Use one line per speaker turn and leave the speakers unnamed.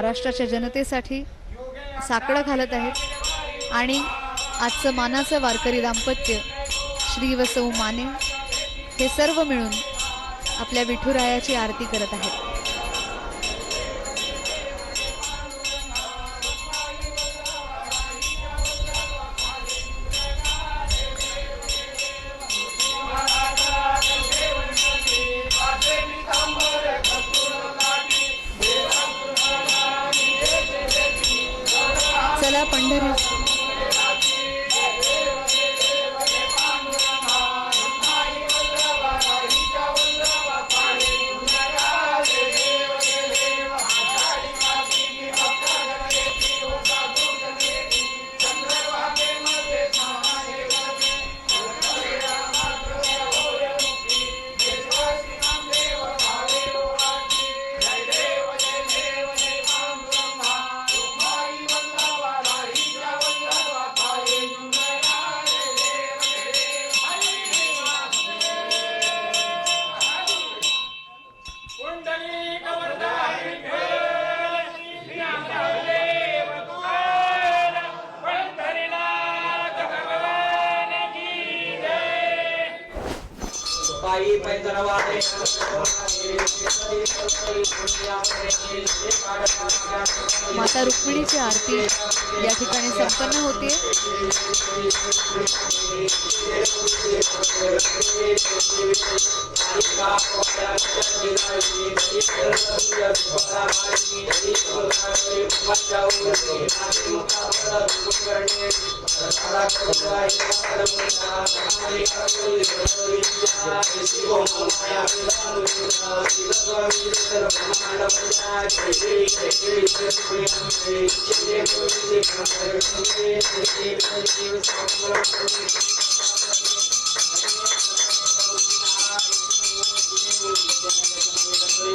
महाराष्ट्राच्या जनतेसाठी साकडं घालत आहेत आणि आजचं मानाचं वारकरी दाम्पत्य श्री व सौ माने हे सर्व मिळून आपल्या विठुरायाची आरती करत आहेत. चला पंढरी माता रुक्मिणीची आरती या ठिकाणी संपन्न होते.